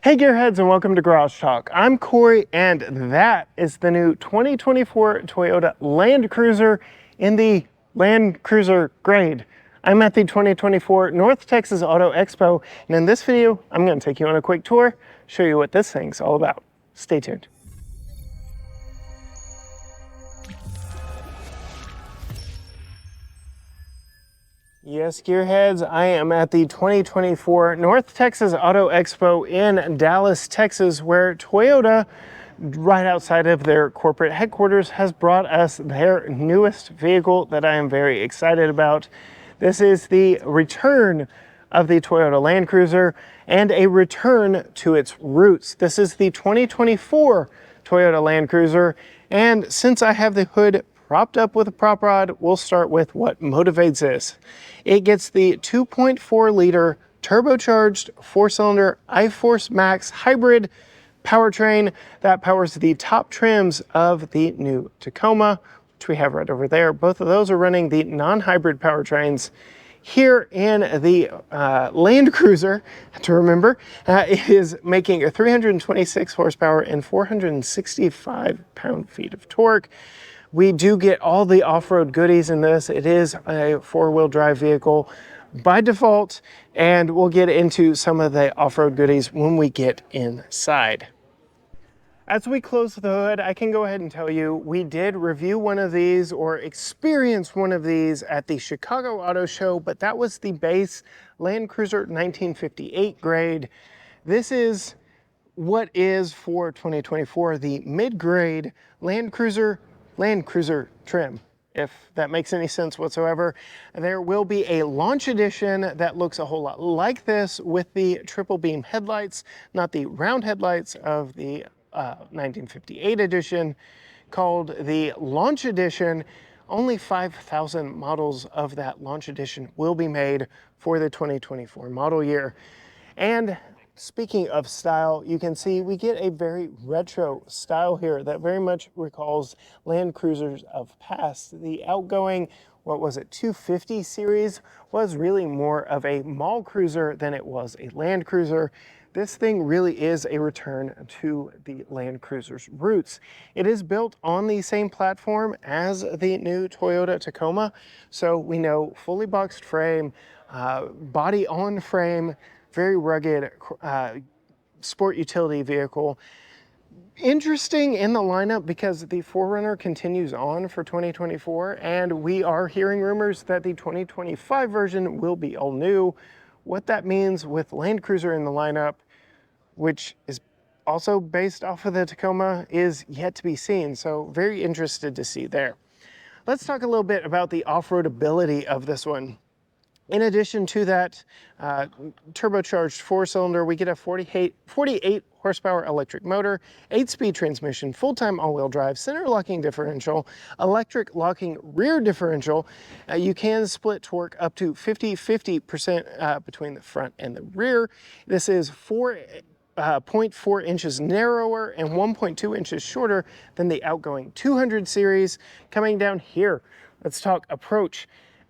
Hey Gearheads, and welcome to Garage Talk. I'm Corey and that is the new 2024 Toyota Land Cruiser in the Land Cruiser grade. I'm at the 2024 North Texas Auto Expo, and in this video I'm going to take you on a quick tour, show you what this thing's all about. Stay tuned. Yes, Gearheads, I am at the 2024 North Texas Auto Expo in Dallas, Texas, where Toyota, right outside of their corporate headquarters, has brought us their newest vehicle that I am very excited about. This is the return of the Toyota Land Cruiser and a return to its roots. This is the 2024 Toyota Land Cruiser, and since I have the hood propped up with a prop rod, we'll start with what motivates this. It gets the 2.4 liter turbocharged 4-cylinder iForce Max hybrid powertrain that powers the top trims of the new Tacoma, which we have right over there. Both of those are running the non-hybrid powertrains. Here in the Land Cruiser, to remember, it is making a 326 horsepower and 465 pound-feet of torque. We do get all the off-road goodies in this. It is a four-wheel drive vehicle by default, and we'll get into some of the off-road goodies when we get inside. As we close the hood, I can go ahead and tell you we did review one of these or experience one of these at the Chicago Auto Show, but that was the base Land Cruiser 1958 grade. This is what is for 2024 the mid-grade Land Cruiser trim, if that makes any sense whatsoever. There will be a launch edition that looks a whole lot like this with the triple beam headlights, not the round headlights of the 1958 edition, called the Launch Edition. Only 5,000 models of that Launch Edition will be made for the 2024 model year. And speaking of style, you can see we get a very retro style here that very much recalls Land Cruisers of past. The outgoing, what was it, 250 series was really more of a mall cruiser than it was a Land Cruiser. This thing really is a return to the Land Cruiser's roots. It is built on the same platform as the new Toyota Tacoma, so we know fully boxed frame, body on frame, very rugged sport utility vehicle. Interesting in the lineup because the 4Runner continues on for 2024, and we are hearing rumors that the 2025 version will be all new. What that means with Land Cruiser in the lineup, which is also based off of the Tacoma, is yet to be seen. So very interested to see there. Let's talk a little bit about the off-road ability of this one. In addition to that turbocharged 4-cylinder, we get a 48 horsepower electric motor, 8-speed transmission, full-time all-wheel drive, center locking differential, electric locking rear differential. You can split torque up to 50-50% between the front and the rear. This is 0.4 inches narrower and 1.2 inches shorter than the outgoing 200 series. Coming down here, let's talk approach.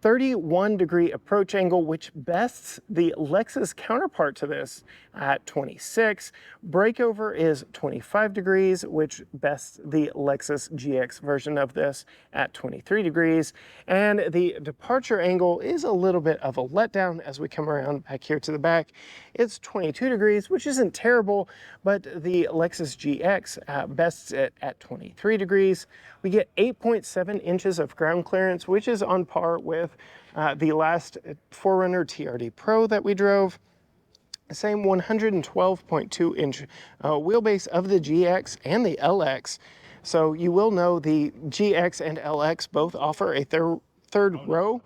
31-degree approach angle, which bests the Lexus counterpart to this at 26. Breakover is 25 degrees, which bests the Lexus GX version of this at 23 degrees. And the departure angle is a little bit of a letdown as we come around back here to the back. It's 22 degrees, which isn't terrible, but the Lexus GX bests it at 23 degrees. We get 8.7 inches of ground clearance, which is on par with the last 4Runner TRD Pro that we drove. Same 112.2 inch wheelbase of the GX and the LX. So you will know the GX and LX both offer a third row.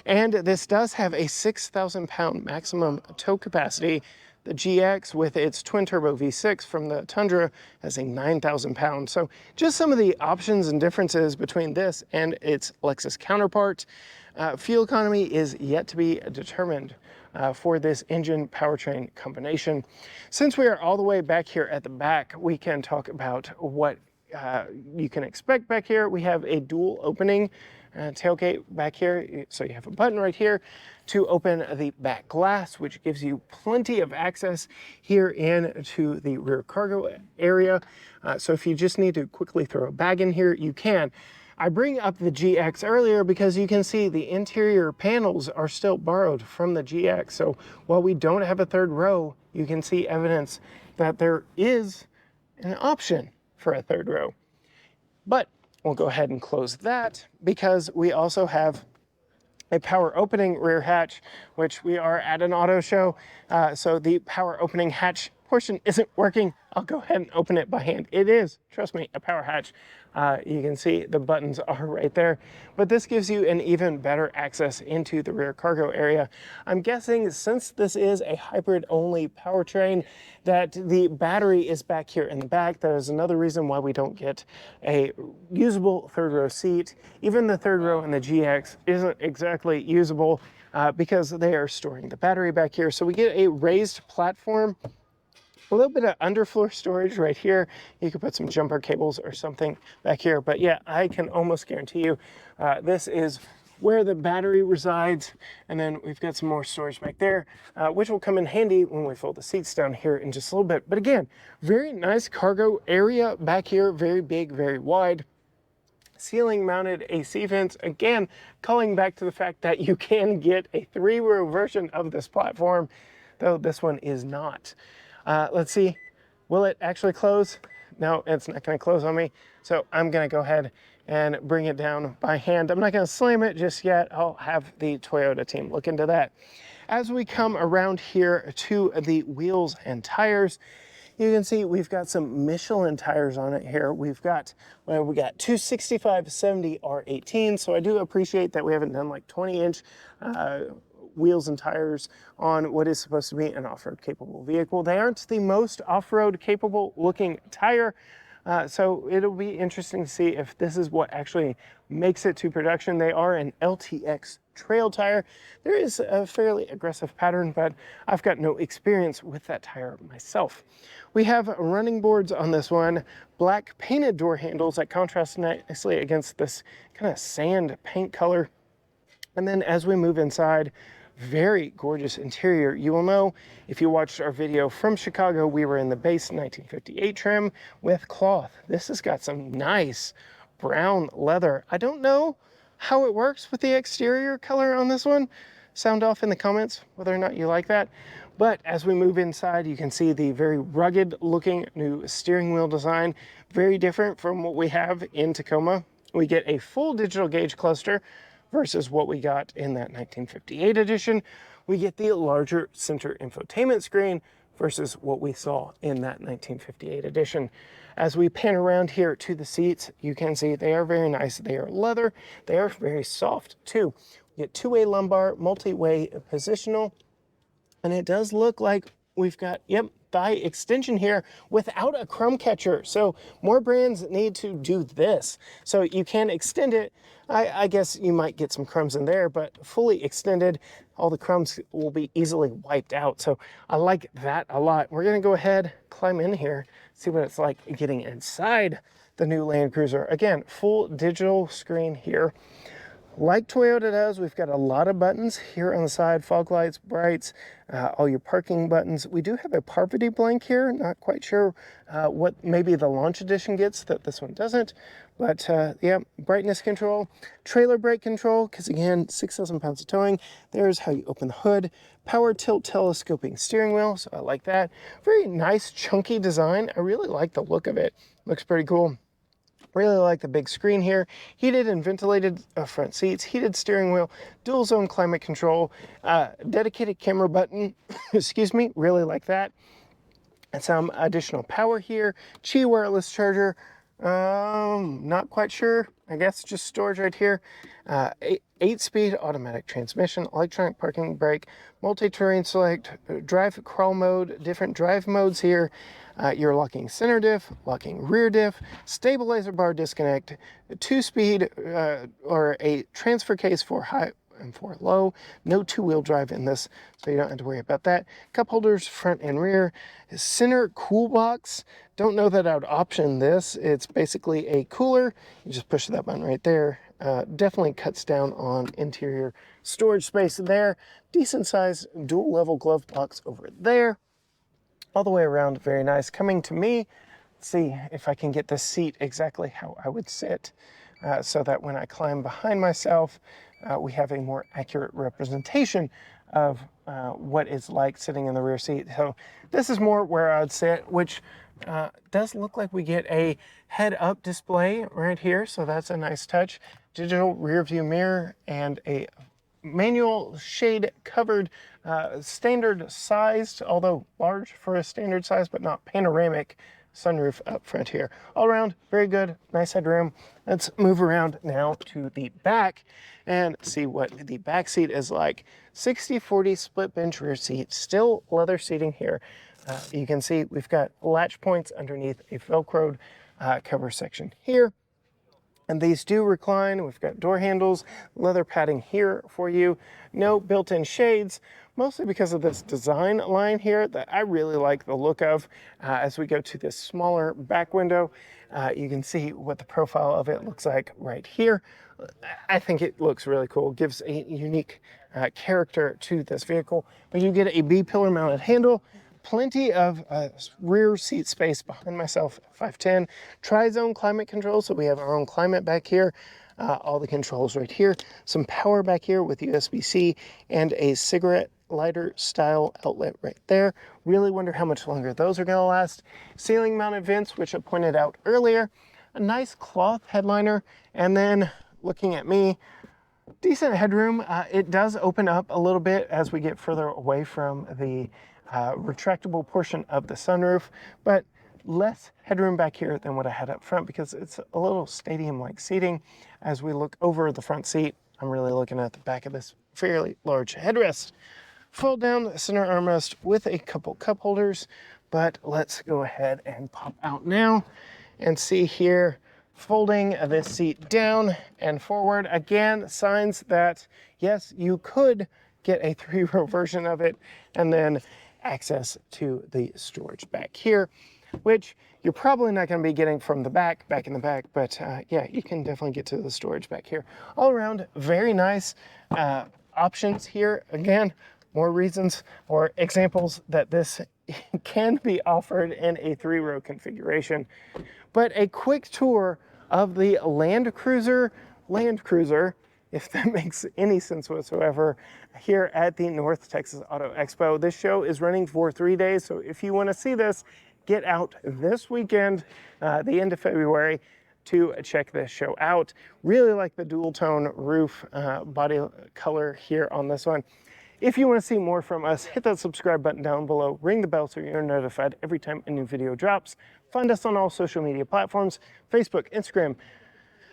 And this does have a 6,000 pound maximum tow capacity. The GX with its twin turbo V6 from the Tundra has a 9,000 pound. So just some of the options and differences between this and its Lexus counterpart. Fuel economy is yet to be determined for this engine powertrain combination. Since we are all the way back here at the back, we can talk about what you can expect back here. We have a dual opening tailgate back here. So you have a button right here to open the back glass, which gives you plenty of access here into the rear cargo area. So if you just need to quickly throw a bag in here, you can. I bring up the GX earlier because you can see the interior panels are still borrowed from the GX. So while we don't have a third row, you can see evidence that there is an option for a third row. But we'll go ahead and close that because we also have a power opening rear hatch, which we are at an auto show. So the power opening hatch portion isn't working. I'll go ahead and open it by hand. It is, trust me, a power hatch. You can see the buttons are right there, but this gives you an even better access into the rear cargo area. I'm guessing since this is a hybrid only powertrain that the battery is back here in the back. That is another reason why we don't get a usable third row seat. Even the third row in the GX isn't exactly usable because they are storing the battery back here. So we get a raised platform, a little bit of underfloor storage right here. You could put some jumper cables or something back here. But yeah, I can almost guarantee you this is where the battery resides. And then we've got some more storage back there, which will come in handy when we fold the seats down here in just a little bit. But again, very nice cargo area back here. Very big, very wide. Ceiling mounted AC vents, again, calling back to the fact that you can get a 3-row version of this platform, though this one is not. Let's see, will it actually close? No, it's not gonna close on me. So I'm gonna go ahead and bring it down by hand. I'm not gonna slam it just yet. I'll have the Toyota team look into that. As we come around here to the wheels and tires, you can see we've got some Michelin tires on it here. We got 265/70 R18. So I do appreciate that we haven't done like 20-inch wheels and tires on what is supposed to be an off-road capable vehicle. They aren't the most off-road capable looking tire. So it'll be interesting to see if this is what actually makes it to production. They are an LTX trail tire. There is a fairly aggressive pattern, but I've got no experience with that tire myself. We have running boards on this one, black painted door handles that contrast nicely against this kind of sand paint color. And then as we move inside, very gorgeous interior. You will know if you watched our video from Chicago, we were in the base 1958 trim with cloth. This has got some nice brown leather. I don't know how it works with the exterior color on this one. Sound off in the comments whether or not you like that. But as we move inside, you can see the very rugged looking new steering wheel design. Very different from what we have in Tacoma. We get a full digital gauge cluster versus what we got in that 1958 edition. We get the larger center infotainment screen versus what we saw in that 1958 edition. As we pan around here to the seats, you can see they are very nice. They are leather. They are very soft too. We get two-way lumbar, multi-way positional, and it does look like we've got, yep, thigh extension here without a crumb catcher. So more brands need to do this. So you can extend it. I guess you might get some crumbs in there, but fully extended, all the crumbs will be easily wiped out. So I like that a lot. We're gonna go ahead, climb in here, see what it's like getting inside the new Land Cruiser. Again, full digital screen here. Like Toyota does, we've got a lot of buttons here on the side, fog lights, brights, all your parking buttons. We do have a Parvati blank here, not quite sure what maybe the launch edition gets that this one doesn't, but yeah, brightness control, trailer brake control, because again, 6,000 pounds of towing. There's how you open the hood, power tilt telescoping steering wheel, so I like that. Very nice chunky design. I really like the look of it, looks pretty cool. Really like the big screen here. Heated and ventilated front seats, heated steering wheel, dual zone climate control, dedicated camera button, excuse me, really like that. And some additional power here, Qi wireless charger, not quite sure, I guess just storage right here. 8-speed automatic transmission, electronic parking brake, multi-terrain select, drive crawl mode, different drive modes here. Your locking center diff, locking rear diff, stabilizer bar disconnect, 2-speed or a transfer case for 4 low. No two-wheel drive in this, so you don't have to worry about that. Cup holders front and rear. Center cool box. Don't know that I would option this. It's basically a cooler. You just push that button right there. Definitely cuts down on interior storage space there. Decent size dual level glove box over there. All the way around, very nice. Coming to me, let's see if I can get this seat exactly how I would sit so that when I climb behind myself, we have a more accurate representation of what it's like sitting in the rear seat. So this is more where I'd sit, which does look like we get a head-up display right here, so that's a nice touch. Digital rear view mirror and a manual shade covered standard sized, although large for a standard size, but not panoramic sunroof up front here. All around, very good, nice headroom. Let's move around now to the back and see what the back seat is like. 60-40 split bench rear seat, still leather seating here. You can see we've got latch points underneath a Velcroed cover section here. And these do recline. We've got door handles, leather padding here for you. No built-in shades, mostly because of this design line here that I really like the look of. As we go to this smaller back window, you can see what the profile of it looks like right here. I think it looks really cool. Gives a unique character to this vehicle. But you get a B-pillar mounted handle. Plenty of rear seat space behind myself, 510. Tri-zone climate control, so we have our own climate back here. All the controls right here. Some power back here with USB-C and a cigarette lighter style outlet right there. Really wonder how much longer those are gonna last. Ceiling mounted vents, which I pointed out earlier. A nice cloth headliner, and then looking at me, decent headroom. It does open up a little bit as we get further away from the retractable portion of the sunroof, but less headroom back here than what I had up front because it's a little stadium-like seating. As we look over the front seat, I'm really looking at the back of this fairly large headrest. Fold down center armrest with a couple cup holders, but let's go ahead and pop out now and see here, folding this seat down and forward. Again, signs that yes, you could get a 3-row version of it, and then access to the storage back here, which you're probably not going to be getting from the back in the back, but yeah, you can definitely get to the storage back here. All around, very nice options here. Again, more reasons or examples that this can be offered in a 3-row configuration. But a quick tour of the Land Cruiser, if that makes any sense whatsoever, here at the North Texas Auto Expo. This show is running for 3 days, so if you want to see this, get out this weekend, the end of February, to check this show out. Really like the dual tone roof body color here on this one. If you want to see more from us, hit that subscribe button down below, ring the bell so you're notified every time a new video drops. Find us on all social media platforms, Facebook, Instagram,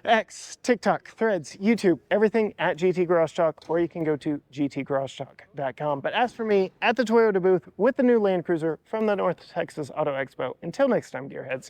X, TikTok, Threads, YouTube, everything at GT Garage Talk, or you can go to gtgaragetalk.com. But as for me, at the Toyota booth with the new Land Cruiser from the North Texas Auto Expo, until next time, gearheads.